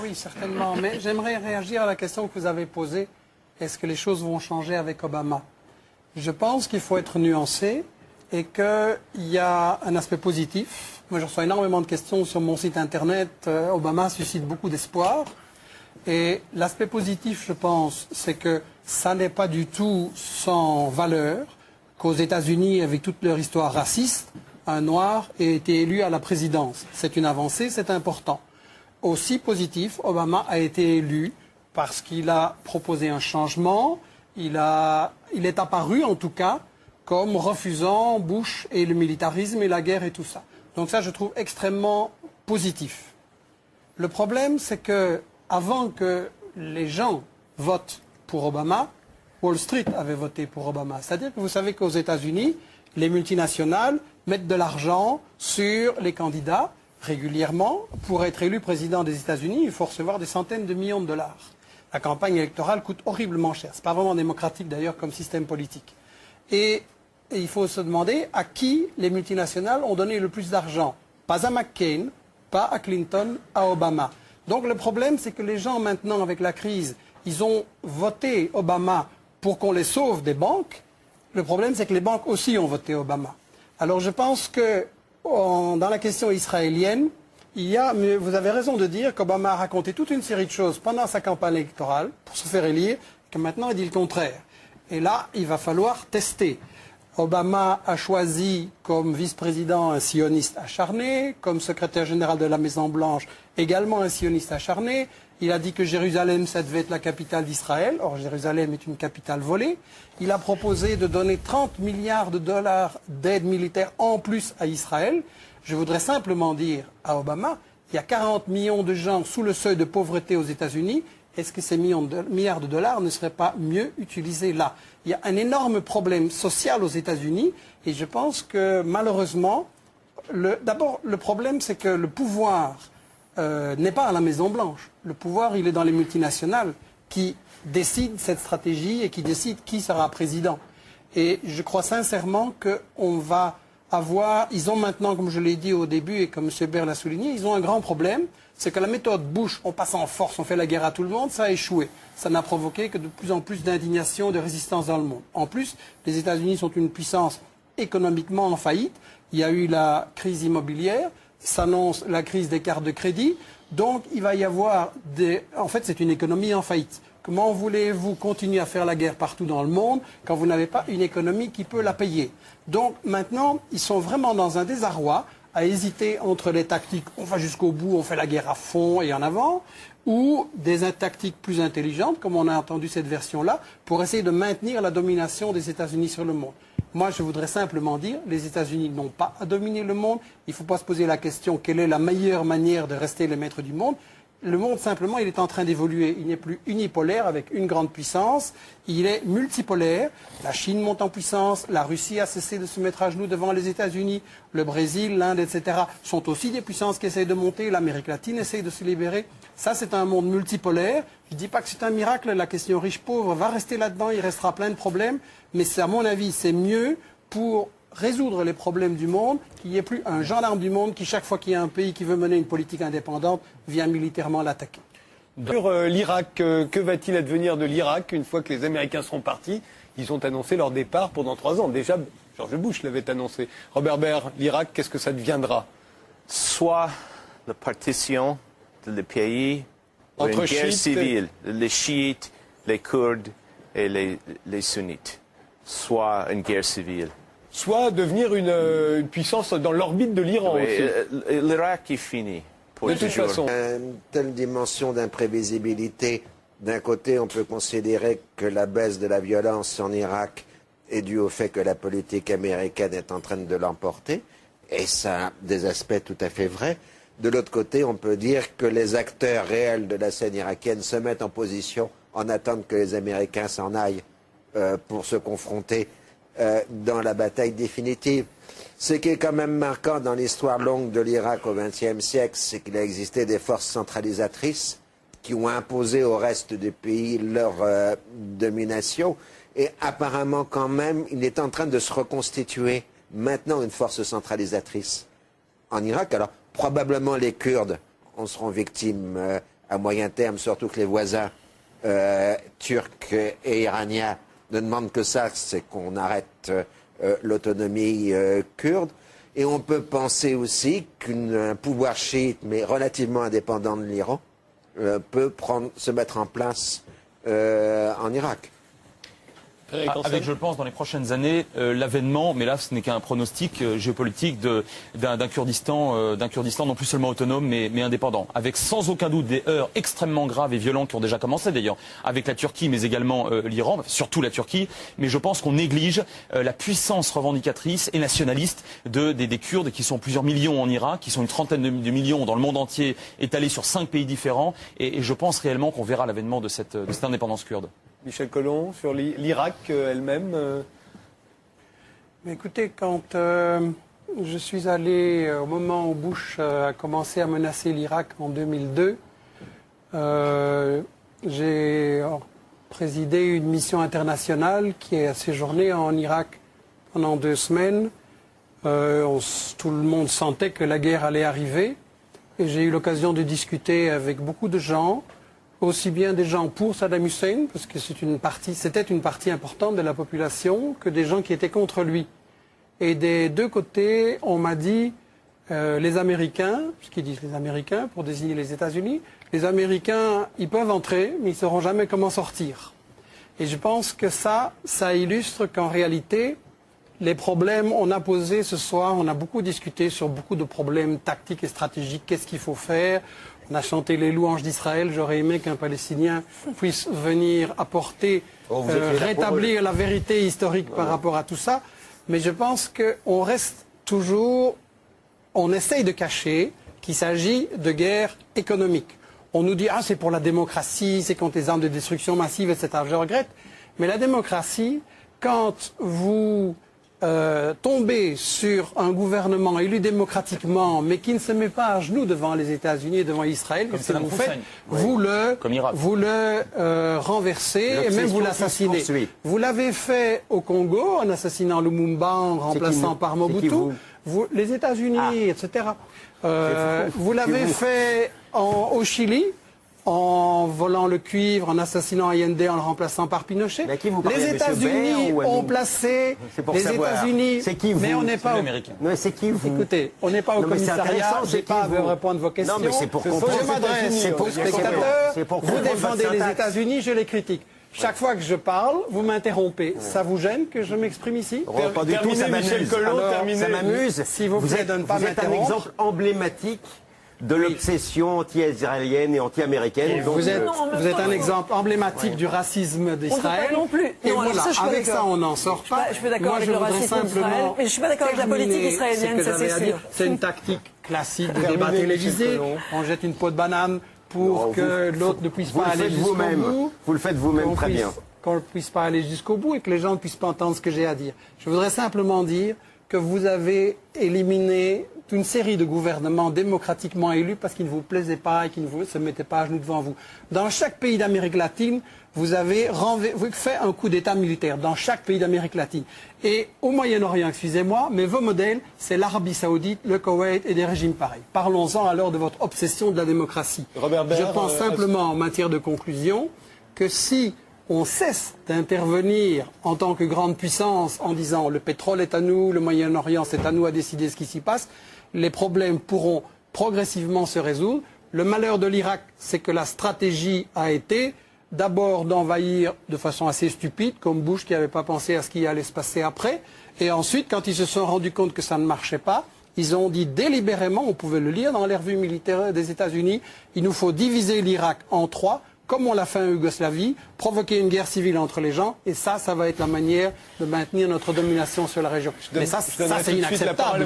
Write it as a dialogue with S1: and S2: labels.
S1: Oui, certainement. Mais j'aimerais réagir à la question que vous avez posée. Est-ce que les choses vont changer avec Obama? Je pense qu'il faut être nuancé et qu'il y a un aspect positif. Moi, je reçois énormément de questions sur mon site Internet. Obama suscite beaucoup d'espoir. Et l'aspect positif, je pense, c'est que ça n'est pas du tout sans valeur qu'aux États-Unis, avec toute leur histoire raciste, un noir ait été élu à la présidence. C'est une avancée, c'est important. Aussi positif, Obama a été élu parce qu'il a proposé un changement. Il est apparu, en tout cas, comme refusant Bush et le militarisme et la guerre et tout ça. Donc ça, je trouve extrêmement positif. Le problème, c'est que avant que les gens votent pour Obama, Wall Street avait voté pour Obama. C'est-à-dire que vous savez qu'aux États-Unis, les multinationales mettent de l'argent sur les candidats régulièrement. Pour être élu président des États-Unis, il faut recevoir des centaines de millions de dollars. La campagne électorale coûte horriblement cher. Ce n'est pas vraiment démocratique d'ailleurs comme système politique. Et il faut se demander à qui les multinationales ont donné le plus d'argent. Pas à McCain, pas à Clinton, à Obama. Donc le problème, c'est que les gens maintenant, avec la crise, ils ont voté Obama pour qu'on les sauve des banques. Le problème, c'est que les banques aussi ont voté Obama. Alors je pense que dans la question israélienne, vous avez raison de dire qu'Obama a raconté toute une série de choses pendant sa campagne électorale pour se faire élire, que maintenant il dit le contraire. Et là, il va falloir tester. Obama a choisi comme vice-président un sioniste acharné, comme secrétaire général de la Maison-Blanche également un sioniste acharné. Il a dit que Jérusalem, ça devait être la capitale d'Israël. Or, Jérusalem est une capitale volée. Il a proposé de donner 30 milliards de dollars d'aide militaire en plus à Israël. Je voudrais simplement dire à Obama, il y a 40 millions de gens sous le seuil de pauvreté aux États-Unis. Est-ce que ces milliards de dollars ne seraient pas mieux utilisés là? Il y a un énorme problème social aux États-Unis et je pense que malheureusement, d'abord le problème c'est que le pouvoir n'est pas à la Maison-Blanche. Le pouvoir, il est dans les multinationales qui décident cette stratégie et qui décident qui sera président. Et je crois sincèrement qu'on va avoir... Ils ont maintenant, comme je l'ai dit au début et comme M. Baird l'a souligné, ils ont un grand problème. C'est que la méthode Bush, on passe en force, on fait la guerre à tout le monde, ça a échoué. Ça n'a provoqué que de plus en plus d'indignation, de résistance dans le monde. En plus, les États-Unis sont une puissance économiquement en faillite. Il y a eu la crise immobilière, s'annonce la crise des cartes de crédit. Donc, il va y avoir En fait, c'est une économie en faillite. Comment voulez-vous continuer à faire la guerre partout dans le monde quand vous n'avez pas une économie qui peut la payer? Donc, maintenant, ils sont vraiment dans un désarroi à hésiter entre les tactiques, on va jusqu'au bout, on fait la guerre à fond et en avant, ou des tactiques plus intelligentes, comme on a entendu cette version-là, pour essayer de maintenir la domination des États-Unis sur le monde. Moi, je voudrais simplement dire, les États-Unis n'ont pas à dominer le monde. Il ne faut pas se poser la question, quelle est la meilleure manière de rester les maîtres du monde? Le monde, simplement, il est en train d'évoluer. Il n'est plus unipolaire avec une grande puissance. Il est multipolaire. La Chine monte en puissance. La Russie a cessé de se mettre à genoux devant les États-Unis. Le Brésil, l'Inde, etc. sont aussi des puissances qui essayent de monter. L'Amérique latine essaye de se libérer. Ça, c'est un monde multipolaire. Je ne dis pas que c'est un miracle. La question riche-pauvre va rester là-dedans. Il restera plein de problèmes. Mais à mon avis, c'est mieux pour résoudre les problèmes du monde, qu'il n'y ait plus un gendarme du monde qui, chaque fois qu'il y a un pays qui veut mener une politique indépendante, vient militairement l'attaquer.
S2: Sur l'Irak, que va-t-il advenir de l'Irak une fois que les Américains seront partis? Ils ont annoncé leur départ pendant 3 ans. Déjà, George Bush l'avait annoncé. Robert Baird, l'Irak, qu'est-ce que ça deviendra?
S3: Soit la partition du pays ou une guerre civile, les chiites, les Kurdes et les sunnites. Soit une guerre civile.
S2: Soit devenir une puissance dans l'orbite de l'Iran aussi.
S3: L'Irak est fini.
S2: De toute façon.
S4: Une telle dimension d'imprévisibilité, d'un côté, on peut considérer que la baisse de la violence en Irak est due au fait que la politique américaine est en train de l'emporter, et ça a des aspects tout à fait vrais. De l'autre côté, on peut dire que les acteurs réels de la scène irakienne se mettent en position en attendant que les Américains s'en aillent pour se confronter dans la bataille définitive. Ce qui est quand même marquant dans l'histoire longue de l'Irak au XXe siècle, c'est qu'il a existé des forces centralisatrices qui ont imposé au reste du pays leur domination. Et apparemment, quand même, il est en train de se reconstituer maintenant une force centralisatrice en Irak. Alors, probablement les Kurdes en seront victimes à moyen terme, surtout que les voisins turcs et iraniens ne demandent que ça, c'est qu'on arrête l'autonomie kurde. Et on peut penser aussi qu'un pouvoir chiite, mais relativement indépendant de l'Iran, peut se mettre en place en Irak.
S5: Avec, je pense, dans les prochaines années, l'avènement, mais là ce n'est qu'un pronostic géopolitique d'un Kurdistan non plus seulement autonome mais indépendant, avec sans aucun doute des heurts extrêmement graves et violents qui ont déjà commencé d'ailleurs avec la Turquie mais également l'Iran, surtout la Turquie, mais je pense qu'on néglige la puissance revendicatrice et nationaliste des Kurdes qui sont plusieurs millions en Irak, qui sont une trentaine de millions dans le monde entier étalés sur 5 pays différents et je pense réellement qu'on verra l'avènement de cette indépendance kurde.
S2: Michel Collomb, sur l'Irak elle-même
S1: Mais écoutez, quand je suis allé, au moment où Bush a commencé à menacer l'Irak en 2002, j'ai présidé une mission internationale qui a séjourné en Irak pendant 2 semaines. Tout le monde sentait que la guerre allait arriver. Et j'ai eu l'occasion de discuter avec beaucoup de gens, aussi bien des gens pour Saddam Hussein, parce que c'était une partie importante de la population, que des gens qui étaient contre lui. Et des deux côtés, on m'a dit, les Américains, ce qu'ils disent les Américains pour désigner les États-Unis, les Américains, ils peuvent entrer, mais ils ne sauront jamais comment sortir. Et je pense que ça illustre qu'en réalité, les problèmes, on a posé ce soir, on a beaucoup discuté sur beaucoup de problèmes tactiques et stratégiques, qu'est-ce qu'il faut faire. On a chanté les louanges d'Israël. J'aurais aimé qu'un Palestinien puisse venir apporter, rétablir la vérité historique par rapport à tout ça. Mais je pense qu'on reste toujours, on essaye de cacher qu'il s'agit de guerre économique. On nous dit, c'est pour la démocratie, c'est contre les armes de destruction massive, etc. Je regrette. Mais la démocratie, quand vous tomber sur un gouvernement élu démocratiquement, mais qui ne se met pas à genoux devant les États-Unis et devant Israël, comme vous faites, vous le renversez et même vous l'assassinez. Vous l'avez fait au Congo en assassinant Lumumba, en remplaçant par Mobutu, les États-Unis, etc. Vous l'avez fait au Chili, en volant le cuivre, en assassinant Allende, en le remplaçant par Pinochet. Les États-Unis ont placé les États-Unis. Mais on n'est pas
S6: américain. Mais c'est qui vous?
S1: Écoutez, on n'est pas au commissariat. Je n'ai pas à vous répondre vos questions.
S6: Non, mais c'est pour comprendre.
S1: Je m'adresse aux spectateurs. Vous défendez les États-Unis, je les critique. Chaque fois que je parle, vous m'interrompez. Ça vous gêne que je m'exprime ici?
S6: Pas du tout, ça m'amuse. Ça m'amuse.
S1: S'il vous plaît, de ne pas m'interrompre.
S6: Vous êtes un exemple emblématique de l'obsession anti-israélienne et anti-américaine.
S1: Vous êtes un exemple emblématique du racisme d'Israël.
S7: Non plus.
S1: Et voilà, avec ça, on n'en sort pas.
S7: Je suis d'accord avec le racisme d'Israël, mais je ne suis pas d'accord avec la politique israélienne, ça c'est sûr.
S1: C'est une tactique classique de débat télévisé. On jette une peau de banane pour que l'autre ne puisse pas aller jusqu'au bout.
S6: Vous le faites vous-même très bien.
S1: Qu'on ne puisse pas aller jusqu'au bout et que les gens ne puissent pas entendre ce que j'ai à dire. Je voudrais simplement dire que vous avez éliminé une série de gouvernements démocratiquement élus parce qu'ils ne vous plaisaient pas et qu'ils ne se mettaient pas à genoux devant vous. Dans chaque pays d'Amérique latine, vous avez fait un coup d'État militaire, dans chaque pays d'Amérique latine. Et au Moyen-Orient, excusez-moi, mais vos modèles, c'est l'Arabie Saoudite, le Koweït et des régimes pareils. Parlons-en alors de votre obsession de la démocratie.
S2: Robert Baird,
S1: je pense simplement, en matière de conclusion, que si on cesse d'intervenir en tant que grande puissance en disant le pétrole est à nous, le Moyen-Orient c'est à nous à décider ce qui s'y passe, les problèmes pourront progressivement se résoudre. Le malheur de l'Irak, c'est que la stratégie a été d'abord d'envahir de façon assez stupide, comme Bush qui n'avait pas pensé à ce qui allait se passer après, et ensuite, quand ils se sont rendus compte que ça ne marchait pas, ils ont dit délibérément, on pouvait le lire dans les revues militaires des États-Unis, il nous faut diviser l'Irak en 3, comme on l'a fait en Yougoslavie, provoquer une guerre civile entre les gens, et ça va être la manière de maintenir notre domination sur la région. Mais ça c'est inacceptable.